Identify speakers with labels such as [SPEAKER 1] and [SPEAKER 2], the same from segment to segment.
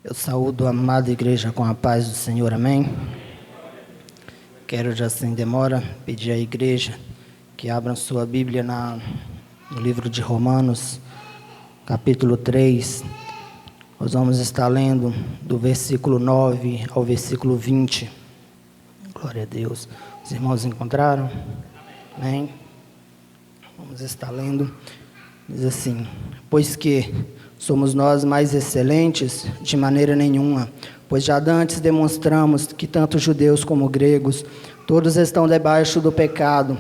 [SPEAKER 1] Eu saúdo a amada igreja com a paz do Senhor, amém? Quero, já sem demora, pedir à igreja que abram sua Bíblia no livro de Romanos, capítulo 3. Nós vamos estar lendo do versículo 9 ao versículo 20. Glória a Deus. Os irmãos encontraram? Amém? Vamos estar lendo. Diz assim: pois que somos nós mais excelentes? De maneira nenhuma, pois já dantes demonstramos que tanto judeus como gregos, todos estão debaixo do pecado.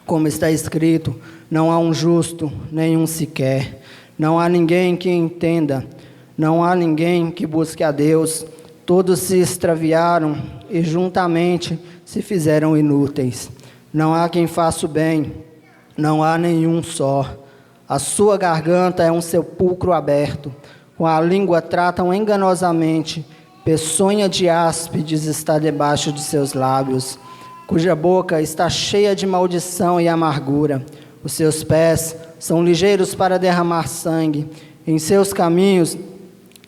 [SPEAKER 1] Como está escrito, não há um justo, nenhum sequer. Não há ninguém que entenda, não há ninguém que busque a Deus. Todos se extraviaram e juntamente se fizeram inúteis. Não há quem faça o bem, não há nenhum só. A sua garganta é um sepulcro aberto, com a língua tratam enganosamente, peçonha de áspides está debaixo de seus lábios, cuja boca está cheia de maldição e amargura. Os seus pés são ligeiros para derramar sangue, em seus caminhos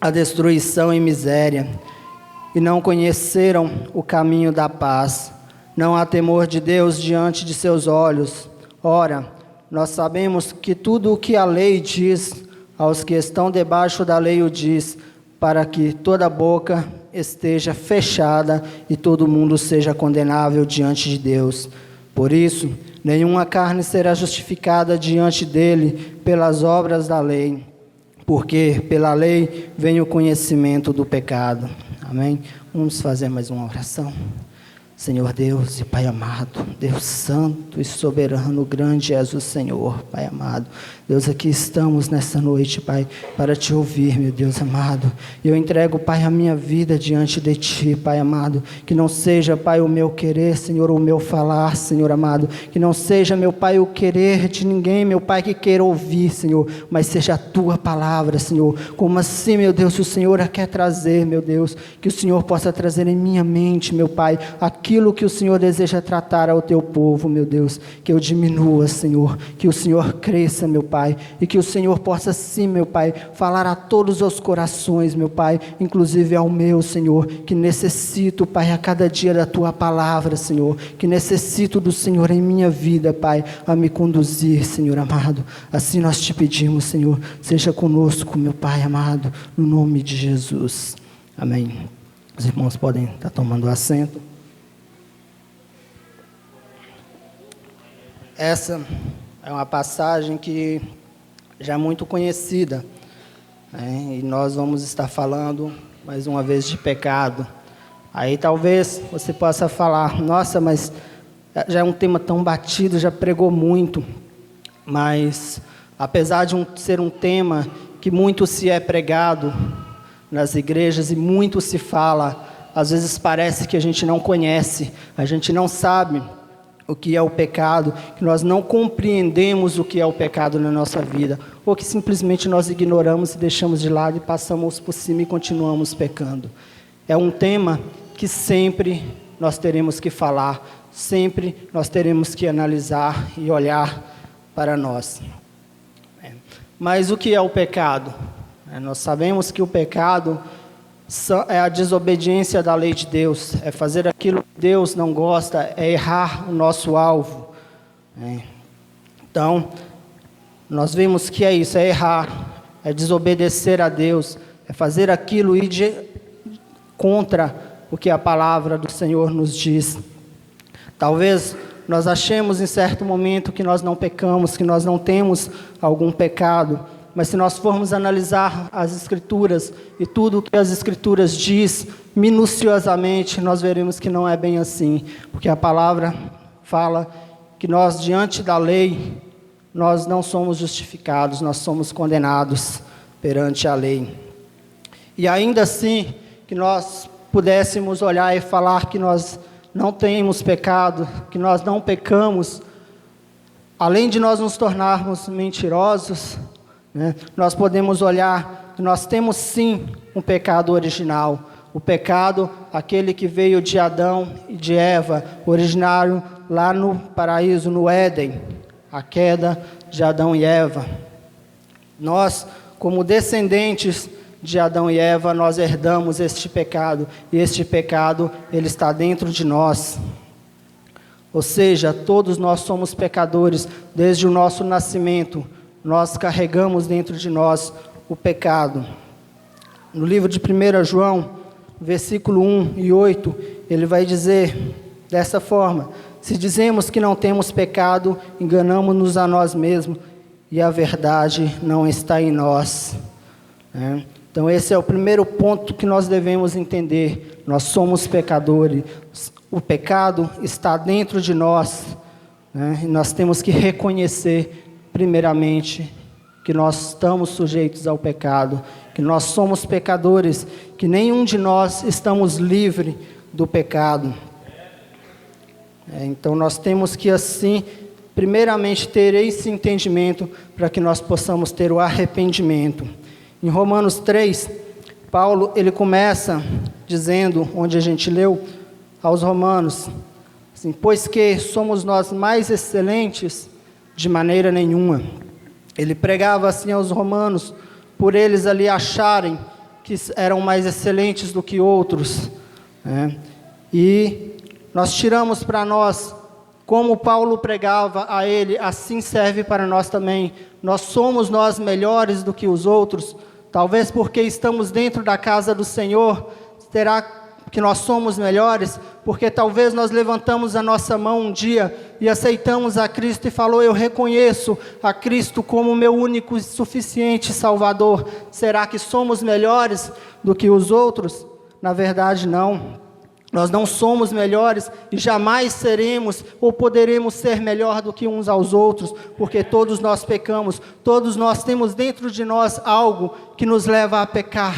[SPEAKER 1] a destruição e miséria, e não conheceram o caminho da paz. Não há temor de Deus diante de seus olhos. Ora, nós sabemos que tudo o que a lei diz, aos que estão debaixo da lei o diz, para que toda boca esteja fechada e todo mundo seja condenável diante de Deus. Por isso, nenhuma carne será justificada diante dele pelas obras da lei, porque pela lei vem o conhecimento do pecado. Amém? Vamos fazer mais uma oração. Senhor Deus e Pai amado, Deus santo e soberano, grande és o Senhor, Pai amado. Deus, aqui estamos nessa noite, Pai, para te ouvir, meu Deus amado. Eu entrego, Pai, a minha vida diante de ti, Pai amado. Que não seja, Pai, o meu querer, Senhor, o meu falar, Senhor amado. Que não seja, meu Pai, o querer de ninguém, meu Pai, que queira ouvir, Senhor, mas seja a tua palavra, Senhor. Como assim, meu Deus, o Senhor a quer trazer, meu Deus, que o Senhor possa trazer em minha mente, meu Pai, aquilo que o Senhor deseja tratar ao teu povo, meu Deus. Que eu diminua, Senhor, que o Senhor cresça, meu Pai, e que o Senhor possa sim, meu Pai, falar a todos os corações, meu Pai, inclusive ao meu, Senhor, que necessito, Pai, a cada dia da tua palavra, Senhor, que necessito do Senhor em minha vida, Pai, a me conduzir, Senhor amado. Assim nós te pedimos, Senhor, seja conosco, meu Pai amado, no nome de Jesus. Amém. Os irmãos podem estar tomando assento. Essa é uma passagem que já é muito conhecida, né? E nós vamos estar falando mais uma vez de pecado. Aí talvez você possa falar: nossa, mas já é um tema tão batido, já pregou muito. Mas apesar de ser um tema que muito se é pregado nas igrejas e muito se fala, às vezes parece que a gente não conhece, a gente não sabe o que é o pecado, que nós não compreendemos o que é o pecado na nossa vida, ou que simplesmente nós ignoramos e deixamos de lado e passamos por cima e continuamos pecando. É um tema que sempre nós teremos que falar, sempre nós teremos que analisar e olhar para nós. Mas o que é o pecado? Nós sabemos que o pecado é a desobediência da lei de Deus, é fazer aquilo que Deus não gosta, é errar o nosso alvo. Então, nós vimos que é isso, é errar, é desobedecer a Deus, é fazer aquilo contra o que a palavra do Senhor nos diz. Talvez nós achemos em certo momento que nós não pecamos, que nós não temos algum pecado, mas se nós formos analisar as Escrituras e tudo o que as Escrituras diz minuciosamente, nós veremos que não é bem assim, porque a palavra fala que nós, diante da lei, nós não somos justificados, nós somos condenados perante a lei. E ainda assim, que nós pudéssemos olhar e falar que nós não temos pecado, que nós não pecamos, além de nós nos tornarmos mentirosos, nós podemos olhar que nós temos sim um pecado original, o pecado, aquele que veio de Adão e de Eva, originário lá no paraíso, no Éden, a queda de Adão e Eva. Nós, como descendentes de Adão e Eva, nós herdamos este pecado. E este pecado, ele está dentro de nós. Ou seja, todos nós somos pecadores. Desde o nosso nascimento, nós carregamos dentro de nós o pecado. No livro de 1 João, versículo 1 e 8, ele vai dizer dessa forma: se dizemos que não temos pecado, enganamos-nos a nós mesmos, e a verdade não está em nós. Então esse é o primeiro ponto que nós devemos entender. Nós somos pecadores. O pecado está dentro de nós. E nós temos que reconhecer, primeiramente, que nós estamos sujeitos ao pecado, que nós somos pecadores, que nenhum de nós estamos livres do pecado. Então nós temos que assim, primeiramente, ter esse entendimento para que nós possamos ter o arrependimento. Em Romanos 3, Paulo ele começa dizendo, onde a gente leu, aos romanos, assim, pois que somos nós mais excelentes? De maneira nenhuma. Ele pregava assim aos romanos, por eles ali acharem que eram mais excelentes do que outros. E nós tiramos para nós, como Paulo pregava a ele, assim serve para nós também. Nós somos nós melhores do que os outros? Talvez porque estamos dentro da casa do Senhor, será que nós somos melhores? Porque talvez nós levantamos a nossa mão um dia e aceitamos a Cristo e falou, eu reconheço a Cristo como meu único e suficiente Salvador. Será que somos melhores do que os outros? Na verdade, não. Nós não somos melhores e jamais seremos ou poderemos ser melhor do que uns aos outros, porque todos nós pecamos, todos nós temos dentro de nós algo que nos leva a pecar,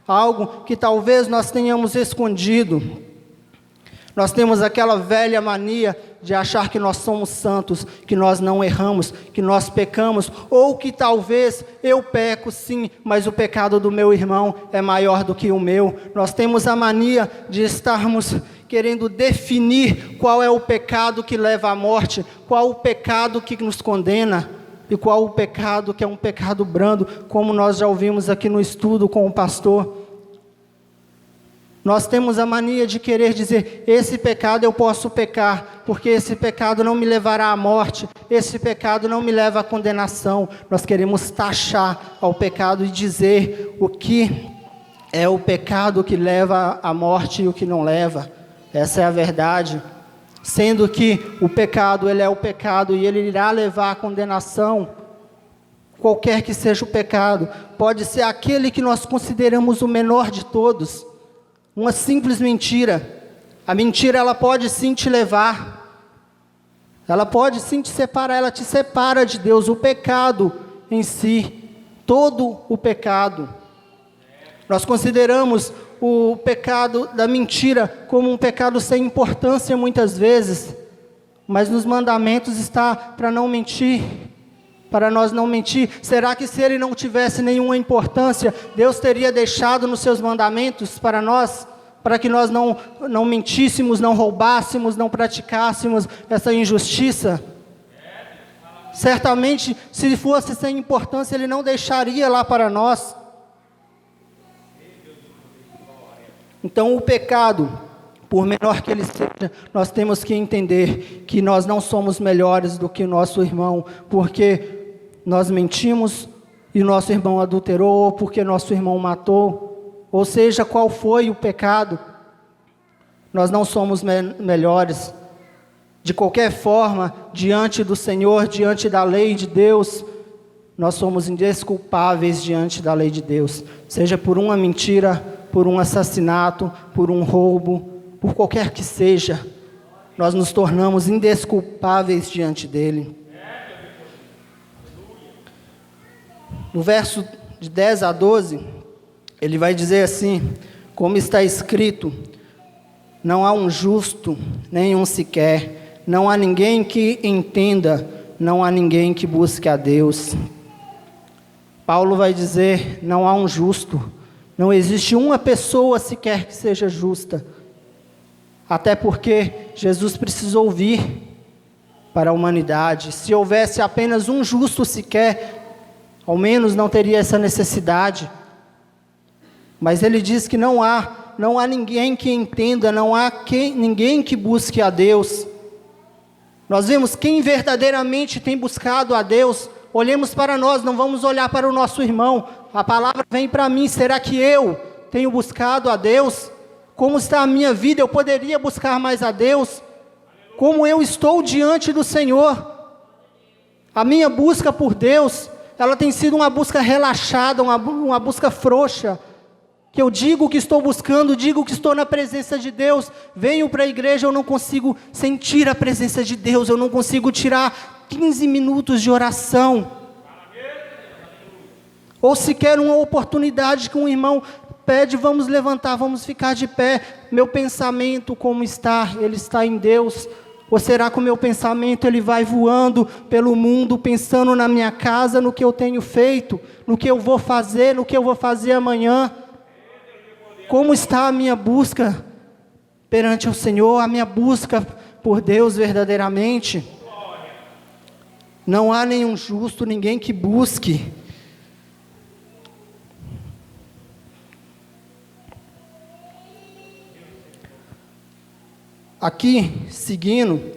[SPEAKER 1] algo que talvez nós tenhamos escondido. Nós temos aquela velha mania de achar que nós somos santos, que nós não erramos, que nós pecamos, ou que talvez eu peco sim, mas o pecado do meu irmão é maior do que o meu. Nós temos a mania de estarmos querendo definir qual é o pecado que leva à morte, qual o pecado que nos condena, e qual o pecado que é um pecado brando, como nós já ouvimos aqui no estudo com o pastor. Nós temos a mania de querer dizer, esse pecado eu posso pecar, porque esse pecado não me levará à morte, esse pecado não me leva à condenação. Nós queremos taxar ao pecado e dizer o que é o pecado que leva à morte e o que não leva. Essa é a verdade. Sendo que o pecado, ele é o pecado e ele irá levar à condenação. Qualquer que seja o pecado, pode ser aquele que nós consideramos o menor de todos. Uma simples mentira. A mentira, ela pode sim te levar. Ela pode sim te separar. Ela te separa de Deus. O pecado em si. Todo o pecado. Nós consideramos o pecado da mentira como um pecado sem importância muitas vezes. Mas nos mandamentos está para não mentir. Para nós não mentir. Será que se ele não tivesse nenhuma importância, Deus teria deixado nos seus mandamentos para nós? Para que nós não mentíssemos, não roubássemos, não praticássemos essa injustiça? Certamente, se fosse sem importância, ele não deixaria lá para nós. Então o pecado, por menor que ele seja, nós temos que entender que nós não somos melhores do que o nosso irmão, porque nós mentimos e nosso irmão adulterou, ou porque nosso irmão matou, ou seja, qual foi o pecado, nós não somos melhores. De qualquer forma, diante do Senhor, diante da lei de Deus, nós somos indesculpáveis diante da lei de Deus, seja por uma mentira, por um assassinato, por um roubo, por qualquer que seja, nós nos tornamos indesculpáveis diante dele. No verso de 10 a 12, ele vai dizer assim, como está escrito, não há um justo, nenhum sequer, não há ninguém que entenda, não há ninguém que busque a Deus. Paulo vai dizer, não há um justo, não existe uma pessoa sequer que seja justa, até porque Jesus precisou vir para a humanidade. Se houvesse apenas um justo sequer, ao menos não teria essa necessidade. Mas ele diz que não há ninguém que entenda, não há ninguém que busque a Deus. Nós vemos quem verdadeiramente tem buscado a Deus. Olhemos para nós, não vamos olhar para o nosso irmão. A palavra vem para mim, será que eu tenho buscado a Deus? Como está a minha vida? Eu poderia buscar mais a Deus? Como eu estou diante do Senhor? A minha busca por Deus, ela tem sido uma busca relaxada, uma busca frouxa, que eu digo que estou buscando, digo que estou na presença de Deus, venho para a igreja, eu não consigo sentir a presença de Deus, eu não consigo tirar 15 minutos de oração, ou sequer uma oportunidade que um irmão pede, vamos levantar, vamos ficar de pé, meu pensamento como está? Ele está em Deus? Ou será que o meu pensamento ele vai voando pelo mundo, pensando na minha casa, no que eu tenho feito, no que eu vou fazer, no que eu vou fazer amanhã? Como está a minha busca perante o Senhor, a minha busca por Deus verdadeiramente? Não há nenhum justo, ninguém que busque. Aqui, seguindo,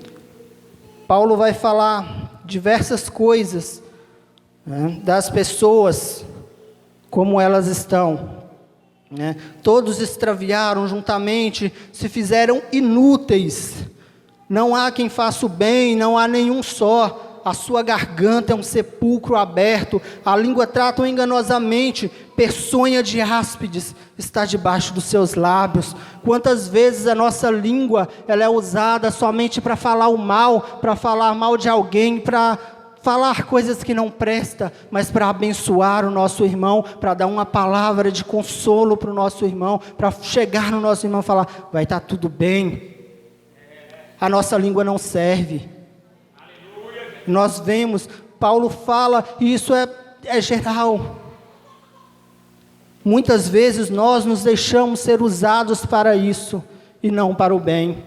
[SPEAKER 1] Paulo vai falar diversas coisas, né, das pessoas, como elas estão. Todos extraviaram juntamente, se fizeram inúteis, não há quem faça o bem, não há nenhum só, a sua garganta é um sepulcro aberto, a língua trata enganosamente, peçonha de áspides está debaixo dos seus lábios. Quantas vezes a nossa língua ela é usada somente para falar o mal, para falar mal de alguém, para falar coisas que não prestam, mas para abençoar o nosso irmão, para dar uma palavra de consolo para o nosso irmão, para chegar no nosso irmão e falar, vai estar tudo bem. A nossa língua não serve. Nós vemos, Paulo fala, e isso é geral. Muitas vezes nós nos deixamos ser usados para isso, e não para o bem.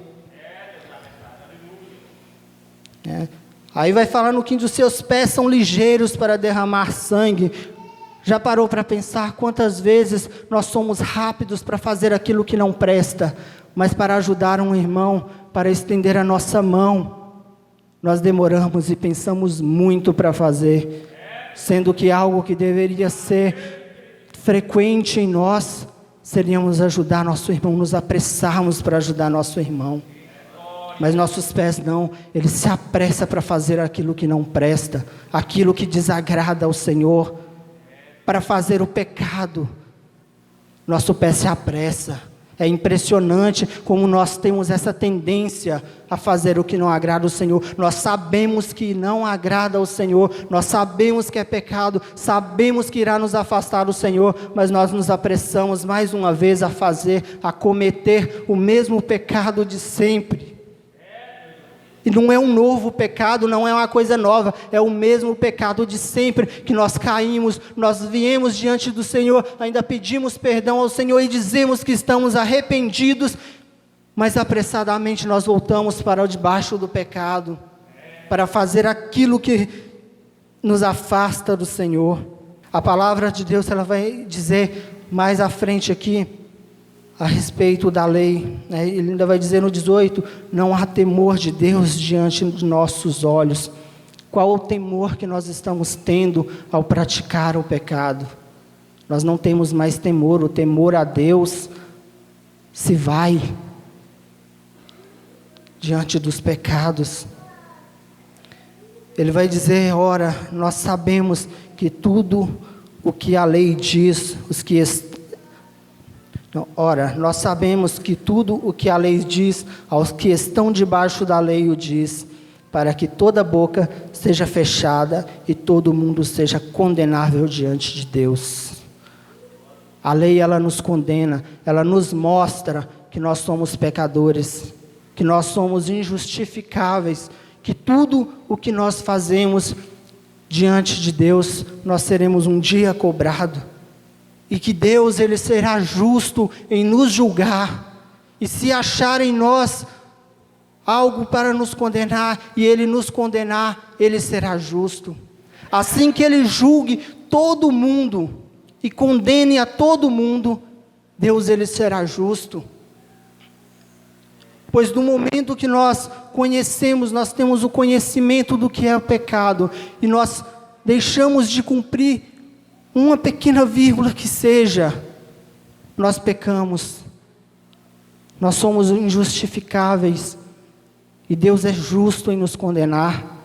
[SPEAKER 1] Aí vai falando que os seus pés são ligeiros para derramar sangue. Já parou para pensar quantas vezes nós somos rápidos para fazer aquilo que não presta, mas para ajudar um irmão, para estender a nossa mão, nós demoramos e pensamos muito para fazer, sendo que algo que deveria ser frequente em nós, seríamos ajudar nosso irmão, nos apressarmos para ajudar nosso irmão. Mas nossos pés não, eles se apressam para fazer aquilo que não presta, aquilo que desagrada ao Senhor, para fazer o pecado. Nosso pé se apressa. É impressionante como nós temos essa tendência a fazer o que não agrada ao Senhor. Nós sabemos que não agrada ao Senhor, nós sabemos que é pecado, sabemos que irá nos afastar do Senhor, mas nós nos apressamos mais uma vez a cometer o mesmo pecado de sempre. E não é um novo pecado, não é uma coisa nova, é o mesmo pecado de sempre, que nós caímos, nós viemos diante do Senhor, ainda pedimos perdão ao Senhor e dizemos que estamos arrependidos, mas apressadamente nós voltamos para debaixo do pecado, para fazer aquilo que nos afasta do Senhor. A palavra de Deus, ela vai dizer mais à frente aqui, a respeito da lei, ele ainda vai dizer no 18, não há temor de Deus diante de nossos olhos. Qual o temor que nós estamos tendo ao praticar o pecado? Nós não temos mais temor, o temor a Deus se vai diante dos pecados. Ele vai dizer, ora, nós sabemos que tudo o que a lei diz, nós sabemos que tudo o que a lei diz, aos que estão debaixo da lei o diz, para que toda boca seja fechada e todo mundo seja condenável diante de Deus. A lei, ela nos condena, ela nos mostra que nós somos pecadores, que nós somos injustificáveis, que tudo o que nós fazemos diante de Deus, nós seremos um dia cobrado. E que Deus, Ele será justo em nos julgar. E se achar em nós algo para nos condenar, e Ele nos condenar, Ele será justo. Assim que Ele julgue todo mundo, e condene a todo mundo, Deus, Ele será justo. Pois no momento que nós conhecemos, nós temos o conhecimento do que é o pecado, e nós deixamos de cumprir uma pequena vírgula que seja, nós pecamos, nós somos injustificáveis, e Deus é justo em nos condenar.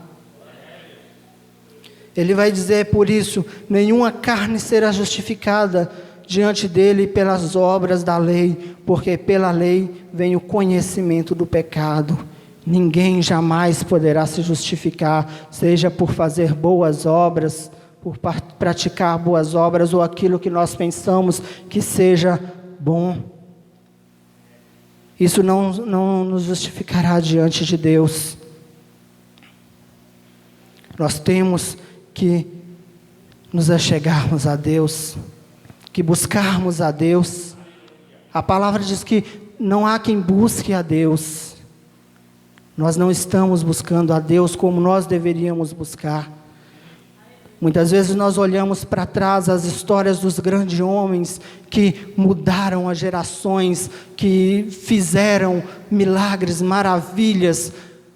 [SPEAKER 1] Ele vai dizer, por isso, nenhuma carne será justificada diante dele pelas obras da lei, porque pela lei vem o conhecimento do pecado. Ninguém jamais poderá se justificar, seja por fazer boas obras, por praticar boas obras, ou aquilo que nós pensamos que seja bom. Isso não nos justificará diante de Deus. Nós temos que nos achegarmos a Deus, que buscarmos a Deus. A palavra diz que não há quem busque a Deus. Nós não estamos buscando a Deus como nós deveríamos buscar. Muitas vezes nós olhamos para trás as histórias dos grandes homens que mudaram as gerações, que fizeram milagres, maravilhas.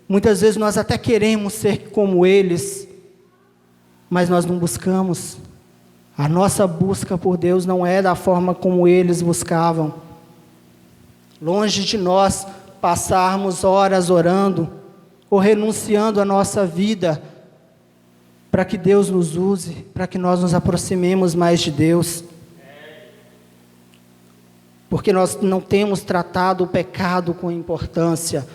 [SPEAKER 1] Muitas vezes nós até queremos ser como eles, mas nós não buscamos. A nossa busca por Deus não é da forma como eles buscavam. Longe de nós passarmos horas orando, ou renunciando à nossa vida, para que Deus nos use, para que nós nos aproximemos mais de Deus. Porque nós não temos tratado o pecado com importância.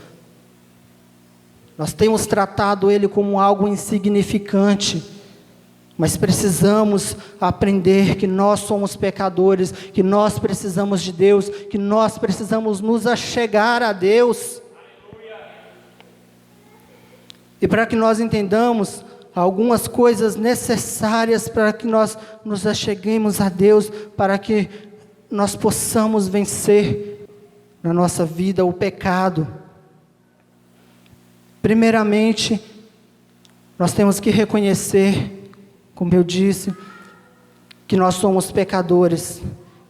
[SPEAKER 1] Nós temos tratado ele como algo insignificante. Mas precisamos aprender que nós somos pecadores, que nós precisamos de Deus, que nós precisamos nos achegar a Deus. E para que nós entendamos algumas coisas necessárias para que nós nos acheguemos a Deus, para que nós possamos vencer na nossa vida o pecado. Primeiramente, nós temos que reconhecer, como eu disse, que nós somos pecadores,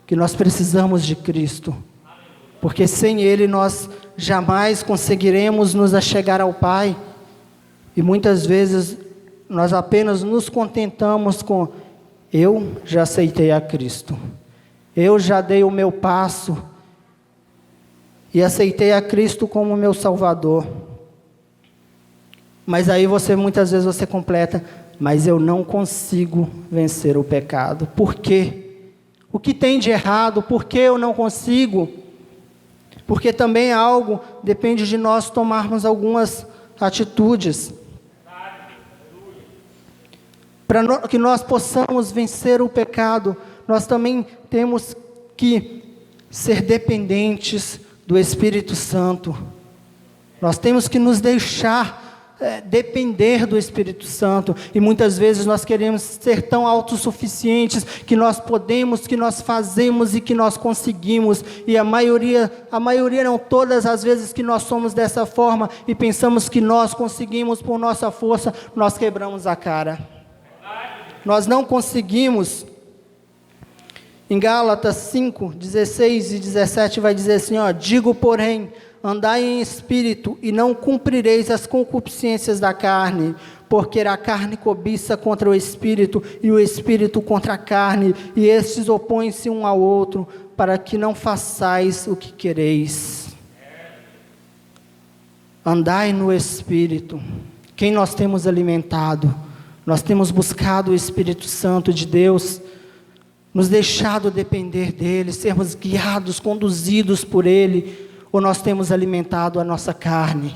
[SPEAKER 1] que nós precisamos de Cristo, porque sem Ele nós jamais conseguiremos nos achegar ao Pai, e muitas vezes nós apenas nos contentamos com: eu já aceitei a Cristo, eu já dei o meu passo, e aceitei a Cristo como meu Salvador. Mas aí muitas vezes você completa: mas eu não consigo vencer o pecado. Por quê? O que tem de errado? Por que eu não consigo? Porque também algo depende de nós tomarmos algumas atitudes. Para que nós possamos vencer o pecado, nós também temos que ser dependentes do Espírito Santo. Nós temos que nos deixar depender do Espírito Santo, e muitas vezes nós queremos ser tão autossuficientes, que nós podemos, que nós fazemos e que nós conseguimos, e a maioria não, todas as vezes que nós somos dessa forma, e pensamos que nós conseguimos por nossa força, nós quebramos a cara. Nós não conseguimos. Em Gálatas 5, 16 e 17 vai dizer assim, digo porém, andai em espírito, e não cumprireis as concupiscências da carne, porque a carne cobiça contra o espírito, e o espírito contra a carne, e estes opõem-se um ao outro, para que não façais o que quereis. Andai no espírito. Quem nós temos alimentado? Nós temos buscado o Espírito Santo de Deus, nos deixado depender dEle, sermos guiados, conduzidos por Ele, ou nós temos alimentado a nossa carne?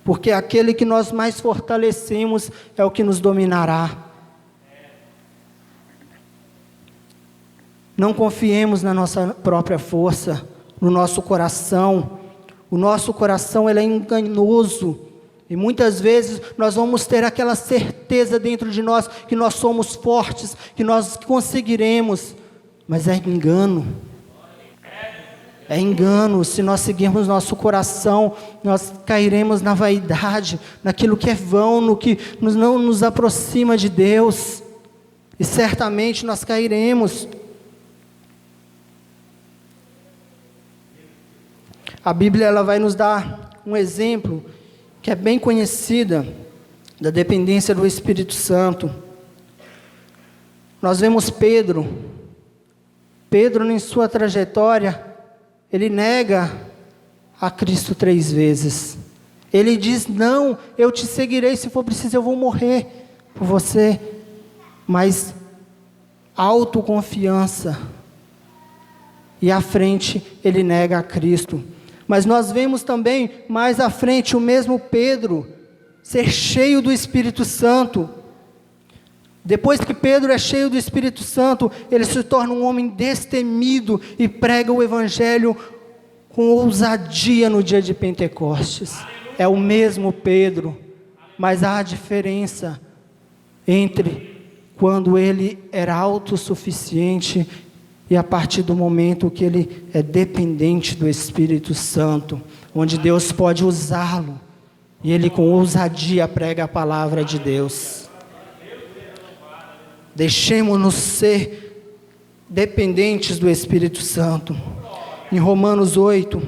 [SPEAKER 1] Porque aquele que nós mais fortalecemos é o que nos dominará. Não confiemos na nossa própria força, no nosso coração. O nosso coração ele é enganoso. E muitas vezes nós vamos ter aquela certeza dentro de nós que nós somos fortes, que nós conseguiremos, mas é engano. É engano. Se nós seguirmos nosso coração, nós cairemos na vaidade, naquilo que é vão, no que não nos aproxima de Deus, e certamente nós cairemos. A Bíblia ela vai nos dar um exemplo que é bem conhecida da dependência do Espírito Santo. Nós vemos Pedro em sua trajetória, ele nega a Cristo 3 vezes. Ele diz: não, eu te seguirei, se for preciso eu vou morrer por você. Mas autoconfiança, e à frente ele nega a Cristo. Mas nós vemos também mais à frente o mesmo Pedro ser cheio do Espírito Santo. Depois que Pedro é cheio do Espírito Santo, ele se torna um homem destemido e prega o Evangelho com ousadia no dia de Pentecostes. É o mesmo Pedro, mas há a diferença entre quando ele era autossuficiente e a partir do momento que ele é dependente do Espírito Santo, onde Deus pode usá-lo, e ele com ousadia prega a palavra de Deus. Deixemos-nos ser dependentes do Espírito Santo. Em Romanos 8,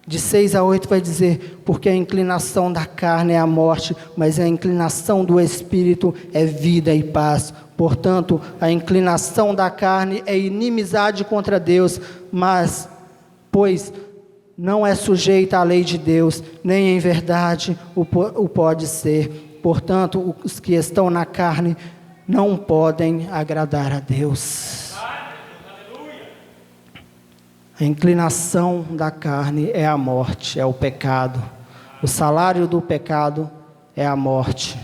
[SPEAKER 1] de 6 a 8 vai dizer: porque a inclinação da carne é a morte, mas a inclinação do Espírito é vida e paz. Portanto, a inclinação da carne é inimizade contra Deus, mas, pois não é sujeita à lei de Deus, nem em verdade o pode ser. Portanto, os que estão na carne não podem agradar a Deus. A inclinação da carne é a morte, é o pecado. O salário do pecado é a morte.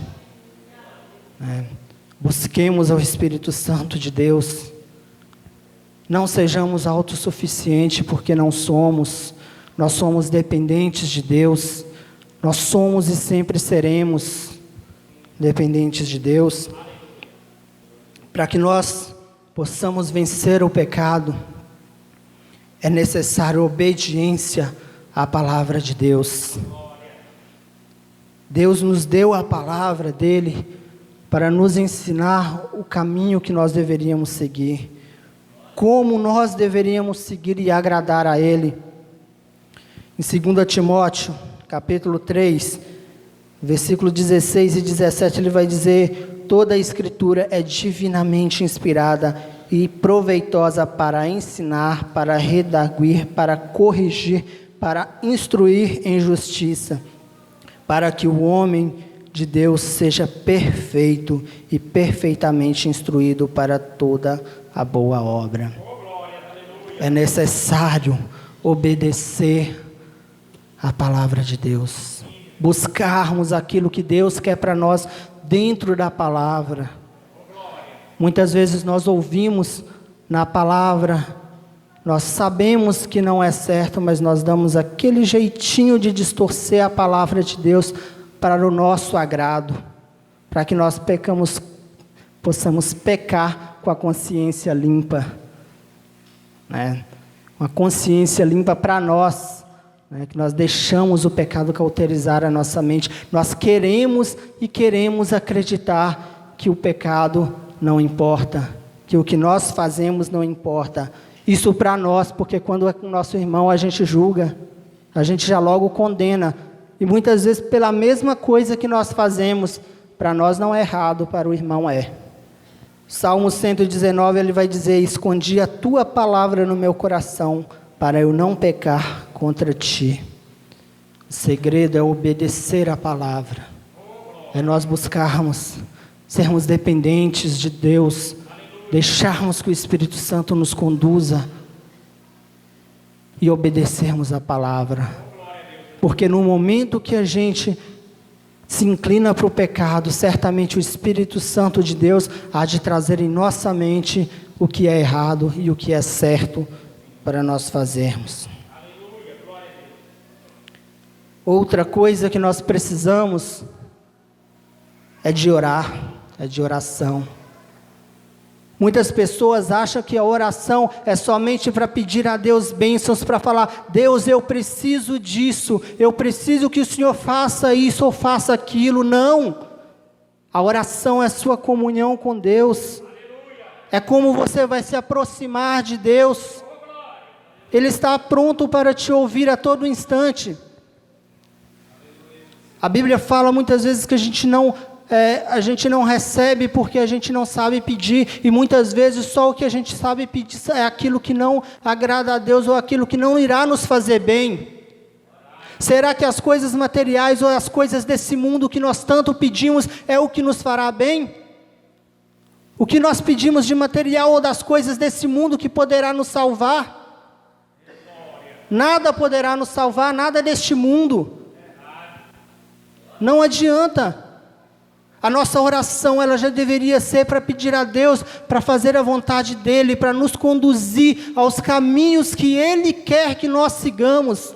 [SPEAKER 1] Busquemos o Espírito Santo de Deus. Não sejamos autossuficientes, porque não somos. Nós somos dependentes de Deus. Nós somos e sempre seremos dependentes de Deus. Para que nós possamos vencer o pecado, é necessário obediência à palavra de Deus. Deus nos deu a palavra dele para nos ensinar o caminho que nós deveríamos seguir, como nós deveríamos seguir e agradar a ele. Em 2 Timóteo, capítulo 3, versículo 16 e 17, ele vai dizer: toda a Escritura é divinamente inspirada e proveitosa para ensinar, para redarguir, para corrigir, para instruir em justiça, para que o homem de Deus seja perfeito e perfeitamente instruído para toda a boa obra. É necessário obedecer a palavra de Deus, buscarmos aquilo que Deus quer para nós dentro da palavra. Muitas vezes nós ouvimos na palavra, nós sabemos que não é certo, mas nós damos aquele jeitinho de distorcer a palavra de Deus para o nosso agrado, para que nós possamos pecar com a consciência limpa, uma consciência limpa para nós, que nós deixamos o pecado cauterizar a nossa mente. Nós queremos acreditar que o pecado não importa, que o que nós fazemos não importa. Isso para nós, porque quando é com o nosso irmão a gente julga, a gente já logo condena, e muitas vezes pela mesma coisa que nós fazemos, para nós não é errado, para o irmão é. Salmo 119, ele vai dizer: escondi a tua palavra no meu coração, para eu não pecar contra ti. O segredo é obedecer a palavra, é nós buscarmos sermos dependentes de Deus, deixarmos que o Espírito Santo nos conduza e obedecermos a palavra. Porque no momento que a gente se inclina para o pecado, certamente o Espírito Santo de Deus há de trazer em nossa mente o que é errado e o que é certo para nós fazermos. Outra coisa que nós precisamos é de orar, é de oração. Muitas pessoas acham que a oração é somente para pedir a Deus bênçãos, para falar: Deus, eu preciso disso, eu preciso que o Senhor faça isso ou faça aquilo. Não, a oração é sua comunhão com Deus, é como você vai se aproximar de Deus. Ele está pronto para te ouvir a todo instante. A Bíblia fala muitas vezes que a gente não recebe porque a gente não sabe pedir, e muitas vezes só o que a gente sabe pedir é aquilo que não agrada a Deus, ou aquilo que não irá nos fazer bem. Será que as coisas materiais ou as coisas desse mundo que nós tanto pedimos é o que nos fará bem? O que nós pedimos de material ou das coisas desse mundo que poderá nos salvar? Nada poderá nos salvar, nada deste mundo. Não adianta. A nossa oração, ela já deveria ser para pedir a Deus, para fazer a vontade dEle, para nos conduzir aos caminhos que Ele quer que nós sigamos.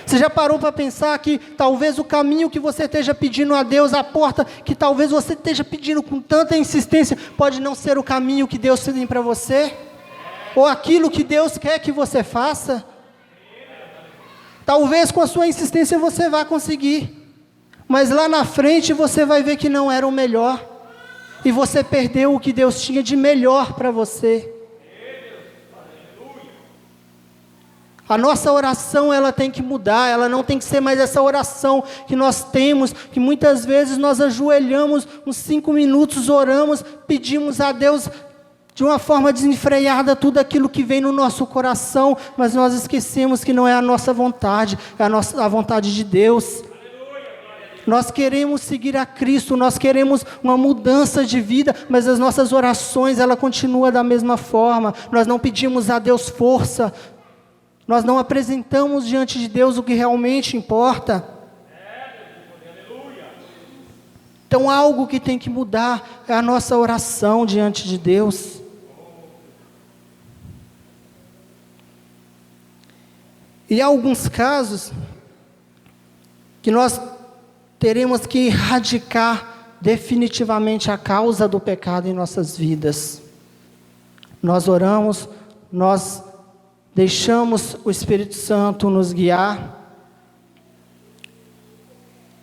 [SPEAKER 1] Você já parou para pensar que talvez o caminho que você esteja pedindo a Deus, a porta que talvez você esteja pedindo com tanta insistência, pode não ser o caminho que Deus tem para você? Ou aquilo que Deus quer que você faça? Talvez com a sua insistência você vá conseguir, mas lá na frente você vai ver que não era o melhor, e você perdeu o que Deus tinha de melhor para você. A nossa oração, ela tem que mudar, ela não tem que ser mais essa oração que nós temos, que muitas vezes nós ajoelhamos uns 5 minutos, oramos, pedimos a Deus de uma forma desenfreada tudo aquilo que vem no nosso coração, mas nós esquecemos que não é a nossa vontade, é a vontade de Deus. Nós queremos seguir a Cristo, nós queremos uma mudança de vida, mas as nossas orações, ela continua da mesma forma. Nós não pedimos a Deus força, nós não apresentamos diante de Deus o que realmente importa. Então algo que tem que mudar é a nossa oração diante de Deus. E há alguns casos que nós teremos que erradicar definitivamente a causa do pecado em nossas vidas. Nós oramos, nós deixamos o Espírito Santo nos guiar,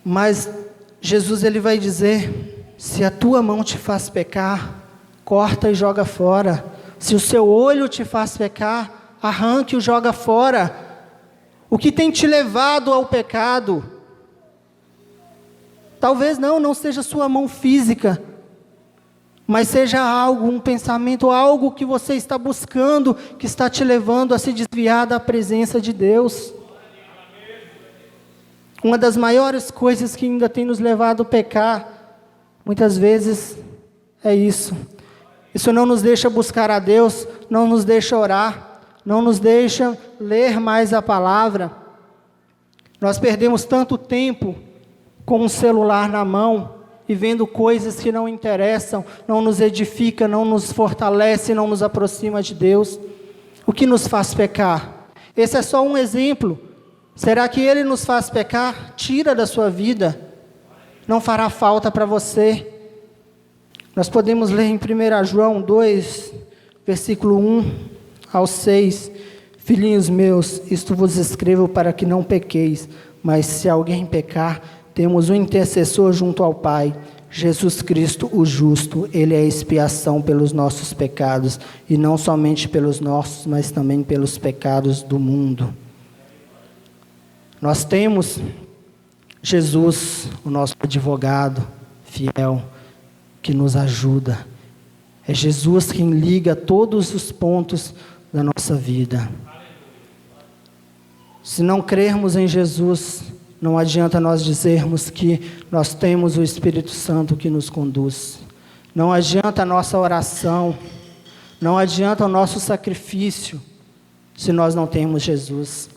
[SPEAKER 1] mas Jesus, ele vai dizer: se a tua mão te faz pecar, corta e joga fora. Se o seu olho te faz pecar, arranque e joga fora. O que tem te levado ao pecado? Talvez não seja sua mão física, mas seja algo, um pensamento, algo que você está buscando, que está te levando a se desviar da presença de Deus. Uma das maiores coisas que ainda tem nos levado a pecar, muitas vezes, é isso. Isso não nos deixa buscar a Deus, não nos deixa orar, não nos deixa ler mais a palavra. Nós perdemos tanto tempo com um celular na mão, e vendo coisas que não interessam, não nos edifica, não nos fortalece, não nos aproxima de Deus. O que nos faz pecar? Esse é só um exemplo. Será que Ele nos faz pecar? Tira da sua vida. Não fará falta para você. Nós podemos ler em 1 João 2, versículo 1 ao 6. Filhinhos meus, isto vos escrevo para que não pequeis, mas se alguém pecar, temos um intercessor junto ao Pai, Jesus Cristo o justo. Ele é a expiação pelos nossos pecados, e não somente pelos nossos, mas também pelos pecados do mundo. Nós temos Jesus, o nosso advogado fiel, que nos ajuda. É Jesus quem liga todos os pontos da nossa vida. Se não crermos em Jesus, não adianta nós dizermos que nós temos o Espírito Santo que nos conduz. Não adianta a nossa oração, não adianta o nosso sacrifício, se nós não temos Jesus.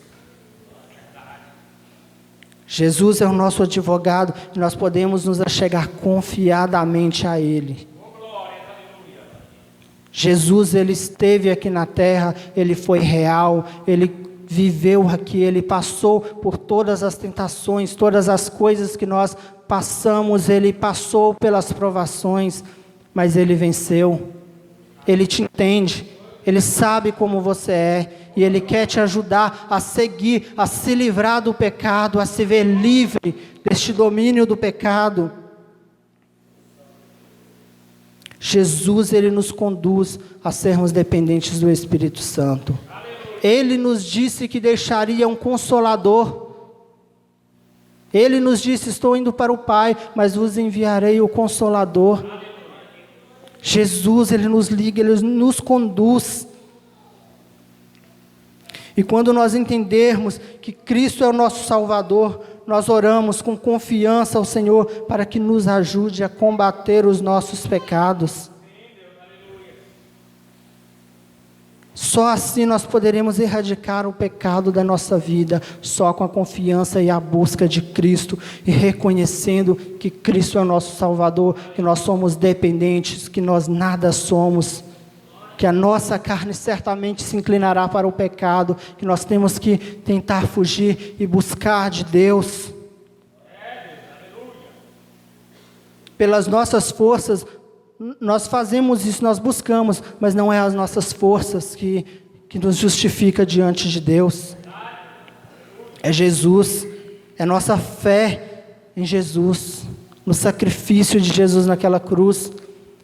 [SPEAKER 1] Jesus é o nosso advogado, e nós podemos nos achegar confiadamente a Ele. Jesus, Ele esteve aqui na terra, Ele foi real, Ele viveu aqui, Ele passou por todas as tentações, todas as coisas que nós passamos, Ele passou pelas provações, mas Ele venceu. Ele te entende, Ele sabe como você é, e Ele quer te ajudar a seguir, a se livrar do pecado, a se ver livre deste domínio do pecado. Jesus, Ele nos conduz a sermos dependentes do Espírito Santo. Ele nos disse que deixaria um Consolador. Ele nos disse: estou indo para o Pai, mas vos enviarei o Consolador. Jesus, Ele nos liga, Ele nos conduz. E quando nós entendermos que Cristo é o nosso Salvador, nós oramos com confiança ao Senhor para que nos ajude a combater os nossos pecados. Só assim nós poderemos erradicar o pecado da nossa vida, só com a confiança e a busca de Cristo, e reconhecendo que Cristo é o nosso Salvador, que nós somos dependentes, que nós nada somos, que a nossa carne certamente se inclinará para o pecado, que nós temos que tentar fugir e buscar de Deus. Pelas nossas forças, nós fazemos isso, nós buscamos, mas não é as nossas forças que nos justifica diante de Deus. É Jesus, é nossa fé em Jesus, no sacrifício de Jesus naquela cruz,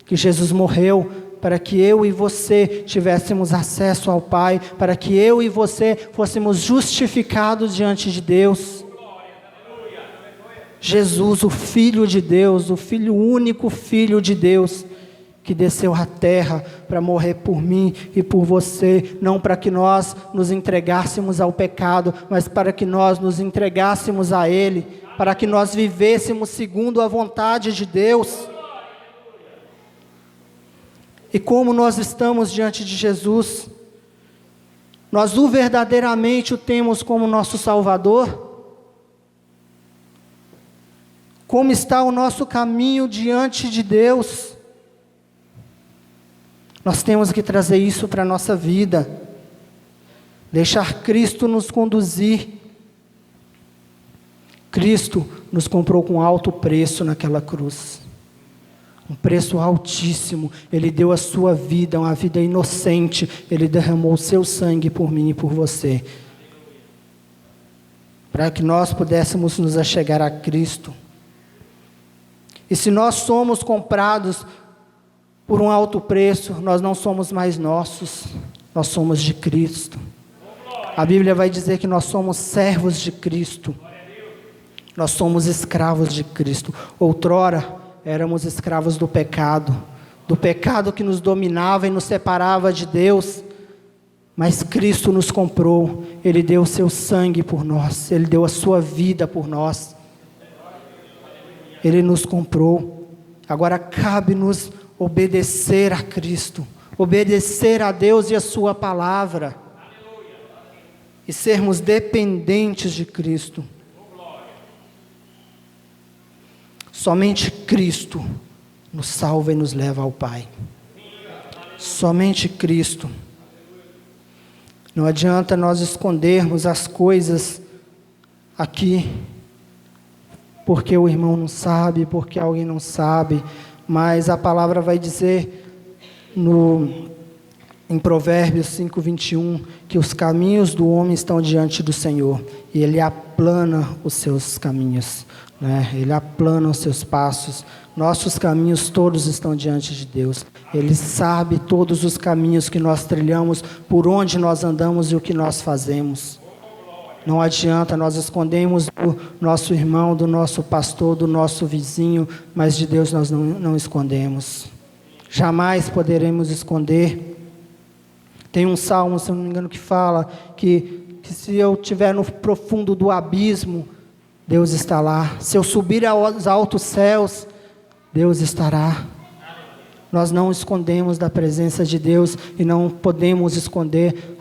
[SPEAKER 1] que Jesus morreu para que eu e você tivéssemos acesso ao Pai, para que eu e você fôssemos justificados diante de Deus. Jesus, o Filho de Deus, o único Filho de Deus, que desceu à terra para morrer por mim e por você, não para que nós nos entregássemos ao pecado, mas para que nós nos entregássemos a Ele, para que nós vivêssemos segundo a vontade de Deus. E como nós estamos diante de Jesus, nós verdadeiramente o temos como nosso Salvador? Como está o nosso caminho diante de Deus? Nós temos que trazer isso para a nossa vida, deixar Cristo nos conduzir. Cristo nos comprou com alto preço naquela cruz, um preço altíssimo. Ele deu a sua vida, uma vida inocente. Ele derramou o seu sangue por mim e por você, para que nós pudéssemos nos achegar a Cristo. E se nós somos comprados por um alto preço, nós não somos mais nossos, nós somos de Cristo. A Bíblia vai dizer que nós somos servos de Cristo, nós somos escravos de Cristo. Outrora éramos escravos do pecado que nos dominava e nos separava de Deus, mas Cristo nos comprou. Ele deu o seu sangue por nós, Ele deu a sua vida por nós, Ele nos comprou. Agora cabe-nos obedecer a Cristo, obedecer a Deus e a sua palavra, e sermos dependentes de Cristo. Somente Cristo nos salva e nos leva ao Pai. Somente Cristo. Não adianta nós escondermos as coisas aqui, porque o irmão não sabe, porque alguém não sabe, mas a palavra vai dizer em Provérbios 5:21, que os caminhos do homem estão diante do Senhor, e Ele aplana os seus caminhos, né? Ele aplana os seus passos. Nossos caminhos todos estão diante de Deus. Ele sabe todos os caminhos que nós trilhamos, por onde nós andamos e o que nós fazemos. Não adianta nós escondermos do nosso irmão, do nosso pastor, do nosso vizinho, mas de Deus nós não escondemos. Jamais poderemos esconder. Tem um salmo, se eu não me engano, que fala que se eu estiver no profundo do abismo, Deus está lá. Se eu subir aos altos céus, Deus estará. Nós não escondemos da presença de Deus e não podemos esconder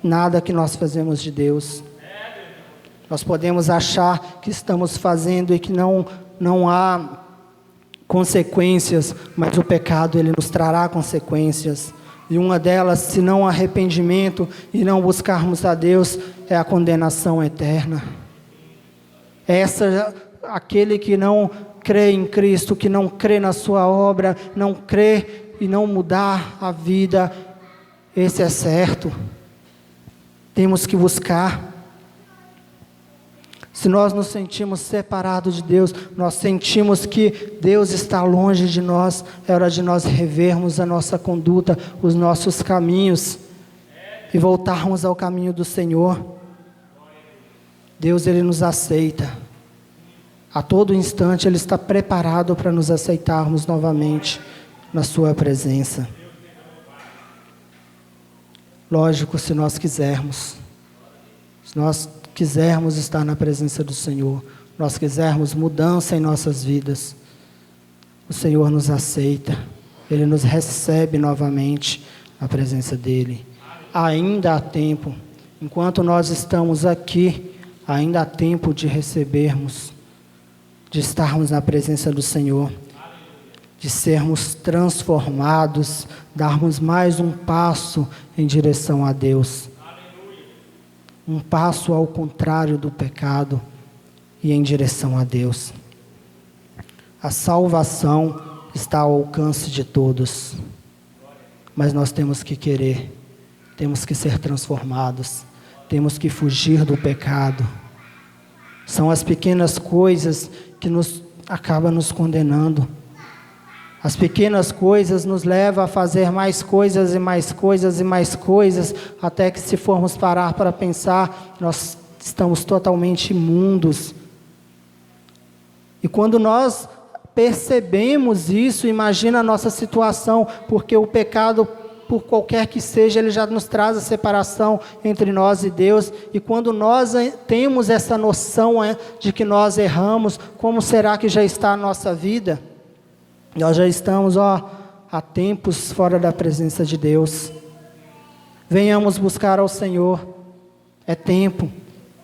[SPEAKER 1] nada que nós fazemos de Deus. Nós podemos achar que estamos fazendo e que não há consequências, mas o pecado, ele nos trará consequências. E uma delas, se não arrependimento e não buscarmos a Deus, é a condenação eterna. Aquele que não crê em Cristo, que não crê na sua obra, não crê e não mudar a vida, esse é certo. Temos que buscar. Se nós nos sentimos separados de Deus, nós sentimos que Deus está longe de nós, é hora de nós revermos a nossa conduta, os nossos caminhos. e voltarmos ao caminho do Senhor, Deus, Ele nos aceita. A todo instante Ele está preparado para nos aceitarmos novamente na Sua presença. Lógico, se nós quisermos estar na presença do Senhor, nós quisermos mudança em nossas vidas, o Senhor nos aceita, Ele nos recebe novamente na presença dEle. Ainda há tempo, enquanto nós estamos aqui, ainda há tempo de recebermos, de estarmos na presença do Senhor, de sermos transformados, darmos mais um passo em direção a Deus. Um passo ao contrário do pecado e em direção a Deus. A salvação está ao alcance de todos, mas nós temos que querer, temos que ser transformados, temos que fugir do pecado. São as pequenas coisas que acabam nos condenando. As pequenas coisas nos levam a fazer mais coisas e mais coisas e mais coisas, até que, se formos parar para pensar, nós estamos totalmente imundos. E quando nós percebemos isso, imagina a nossa situação, porque o pecado, por qualquer que seja, ele já nos traz a separação entre nós e Deus. E quando nós temos essa noção de que nós erramos, como será que já está a nossa vida? Nós já estamos há tempos fora da presença de Deus. Venhamos buscar ao Senhor. É tempo.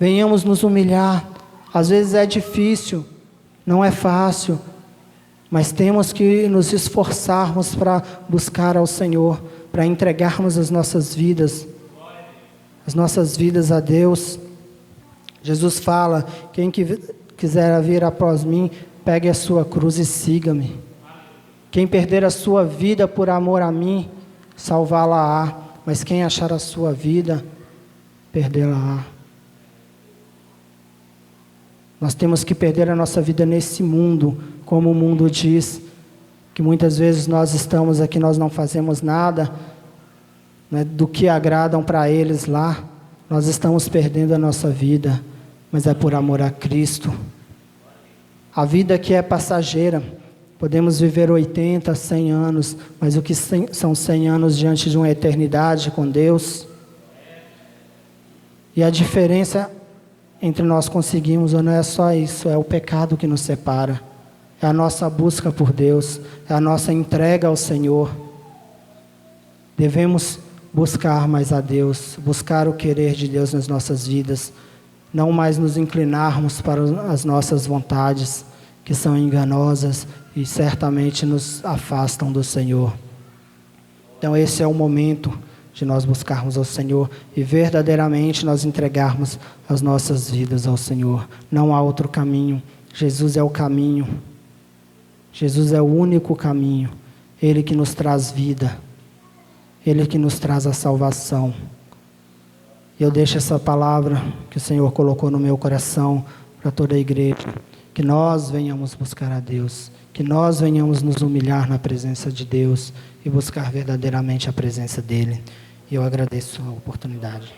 [SPEAKER 1] Venhamos nos humilhar. Às vezes é difícil, não é fácil, mas temos que nos esforçarmos para buscar ao Senhor, para entregarmos as nossas vidas a Deus. Jesus fala: quem quiser vir após mim, pegue a sua cruz e siga-me. Quem perder a sua vida por amor a mim, salvá-la-á. Mas quem achar a sua vida, perdê-la-á. Nós temos que perder a nossa vida nesse mundo, como o mundo diz, que muitas vezes nós estamos aqui, nós não fazemos nada, né, do que agradam para eles lá. Nós estamos perdendo a nossa vida, mas é por amor a Cristo. A vida aqui é passageira. Podemos viver 80, 100 anos, mas o que são 100 anos diante de uma eternidade com Deus? E a diferença entre nós conseguimos ou não é só isso, é o pecado que nos separa. É a nossa busca por Deus, é a nossa entrega ao Senhor. Devemos buscar mais a Deus, buscar o querer de Deus nas nossas vidas, não mais nos inclinarmos para as nossas vontades, que são enganosas e certamente nos afastam do Senhor. Então esse é o momento de nós buscarmos ao Senhor e verdadeiramente nós entregarmos as nossas vidas ao Senhor. Não há outro caminho. Jesus é o caminho. Jesus é o único caminho. Ele que nos traz vida. Ele que nos traz a salvação. Eu deixo essa palavra que o Senhor colocou no meu coração para toda a igreja. Que nós venhamos buscar a Deus, que nós venhamos nos humilhar na presença de Deus e buscar verdadeiramente a presença dEle. E eu agradeço a oportunidade.